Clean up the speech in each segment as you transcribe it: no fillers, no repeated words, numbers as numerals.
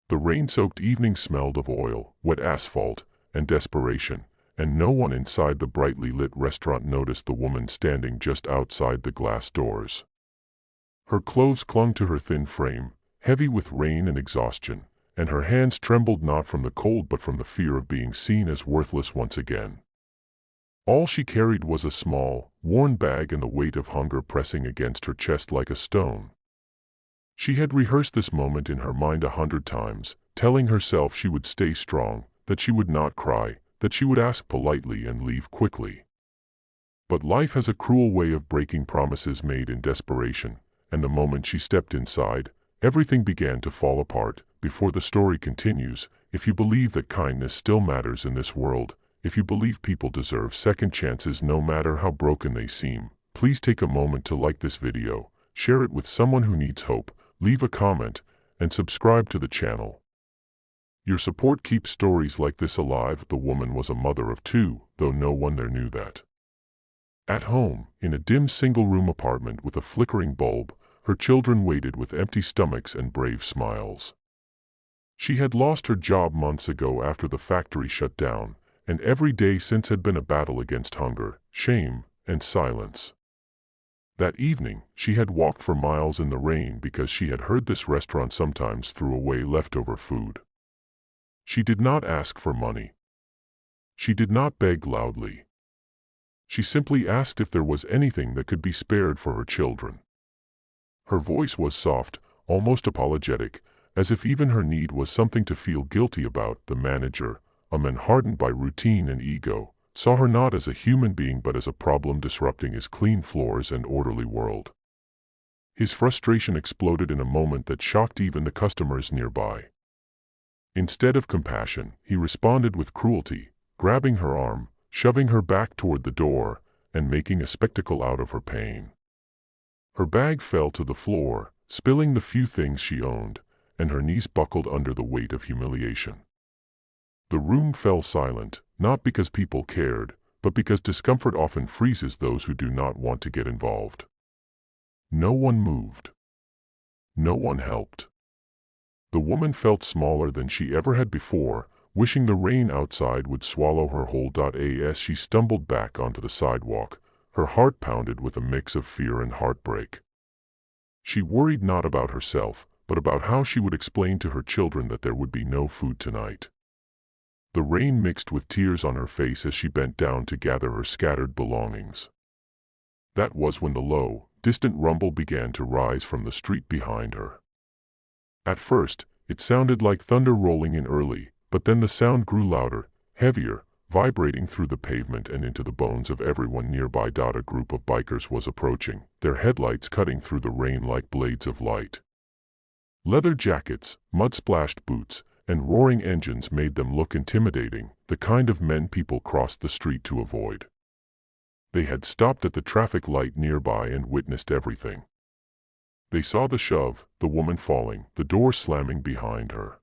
The rain-soaked evening smelled of oil, wet asphalt, and desperation, and no one inside the brightly lit restaurant noticed the woman standing just outside the glass doors. Her clothes clung to her thin frame, heavy with rain and exhaustion, and her hands trembled not from the cold but from the fear of being seen as worthless once again. All she carried was a small, worn bag and the weight of hunger pressing against her chest like a stone. She had rehearsed this moment in her mind 100 times, telling herself she would stay strong, that she would not cry, that she would ask politely and leave quickly. But life has a cruel way of breaking promises made in desperation, and the moment she stepped inside, everything began to fall apart. Before the story continues, if you believe that kindness still matters in this world, if you believe people deserve second chances no matter how broken they seem, please take a moment to like this video, share it with someone who needs hope, leave a comment, and subscribe to the channel. Your support keeps stories like this alive. The woman was a mother of 2, though no one there knew that. At home, in a dim single-room apartment with a flickering bulb, her children waited with empty stomachs and brave smiles. She had lost her job months ago after the factory shut down, and every day since had been a battle against hunger, shame, and silence. That evening, she had walked for miles in the rain because she had heard this restaurant sometimes threw away leftover food. She did not ask for money. She did not beg loudly. She simply asked if there was anything that could be spared for her children. Her voice was soft, almost apologetic, as if even her need was something to feel guilty about. The manager, a man hardened by routine and ego, saw her not as a human being but as a problem disrupting his clean floors and orderly world. His frustration exploded in a moment that shocked even the customers nearby. Instead of compassion, he responded with cruelty, grabbing her arm, shoving her back toward the door, and making a spectacle out of her pain. Her bag fell to the floor, spilling the few things she owned, and her knees buckled under the weight of humiliation. The room fell silent, not because people cared, but because discomfort often freezes those who do not want to get involved. No one moved. No one helped. The woman felt smaller than she ever had before, wishing the rain outside would swallow her whole. As she stumbled back onto the sidewalk, her heart pounded with a mix of fear and heartbreak. She worried not about herself, but about how she would explain to her children that there would be no food tonight. The rain mixed with tears on her face as she bent down to gather her scattered belongings. That was when the low, distant rumble began to rise from the street behind her. At first, it sounded like thunder rolling in early, but then the sound grew louder, heavier, vibrating through the pavement and into the bones of everyone nearby. A group of bikers was approaching, their headlights cutting through the rain like blades of light. Leather jackets, mud-splashed boots, and roaring engines made them look intimidating, the kind of men people crossed the street to avoid. They had stopped at the traffic light nearby and witnessed everything. They saw the shove, the woman falling, the door slamming behind her.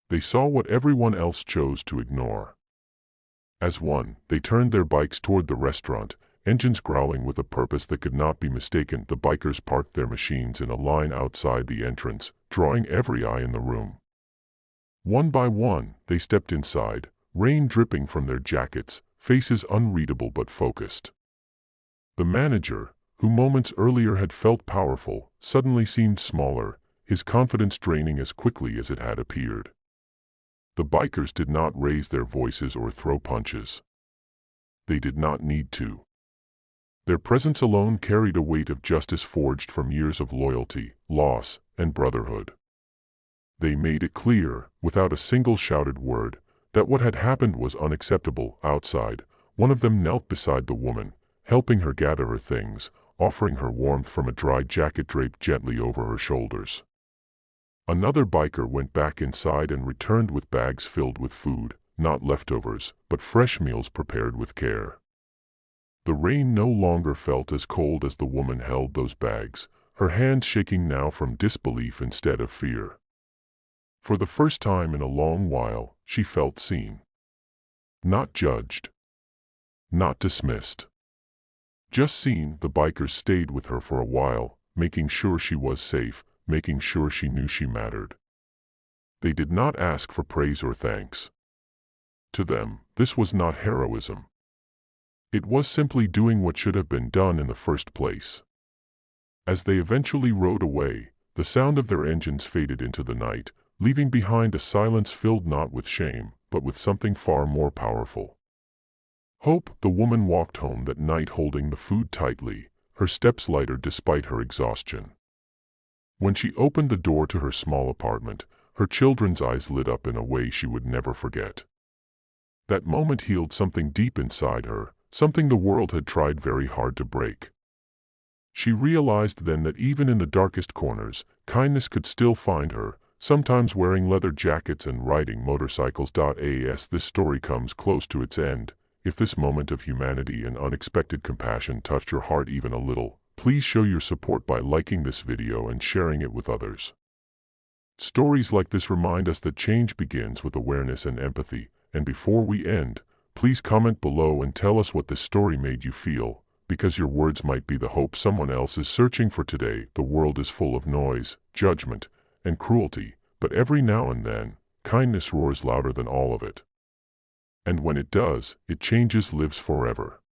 They saw what everyone else chose to ignore. As one, they turned their bikes toward the restaurant, engines growling with a purpose that could not be mistaken. The bikers parked their machines in a line outside the entrance, drawing every eye in the room. One by one, they stepped inside, rain dripping from their jackets, faces unreadable but focused. The manager, who moments earlier had felt powerful, suddenly seemed smaller, his confidence draining as quickly as it had appeared. The bikers did not raise their voices or throw punches. They did not need to. Their presence alone carried a weight of justice forged from years of loyalty, loss, and brotherhood. They made it clear, without a single shouted word, that what had happened was unacceptable. Outside, one of them knelt beside the woman, helping her gather her things, offering her warmth from a dry jacket draped gently over her shoulders. Another biker went back inside and returned with bags filled with food, not leftovers, but fresh meals prepared with care. The rain no longer felt as cold as the woman held those bags, her hands shaking now from disbelief instead of fear. For the first time in a long while, she felt seen. Not judged. Not dismissed. Just seen. The bikers stayed with her for a while, making sure she was safe, making sure she knew she mattered. They did not ask for praise or thanks. To them, this was not heroism. It was simply doing what should have been done in the first place. As they eventually rode away, the sound of their engines faded into the night, leaving behind a silence filled not with shame, but with something far more powerful. Hope. The woman walked home that night holding the food tightly, her steps lighter despite her exhaustion. When she opened the door to her small apartment, her children's eyes lit up in a way she would never forget. That moment healed something deep inside her, something the world had tried very hard to break. She realized then that even in the darkest corners, kindness could still find her, sometimes wearing leather jackets and riding motorcycles. As this story comes close to its end, if this moment of humanity and unexpected compassion touched your heart even a little, please show your support by liking this video and sharing it with others. Stories like this remind us that change begins with awareness and empathy, and before we end, please comment below and tell us what this story made you feel, because your words might be the hope someone else is searching for today. The world is full of noise, judgment, and cruelty, but every now and then, kindness roars louder than all of it. And when it does, it changes lives forever.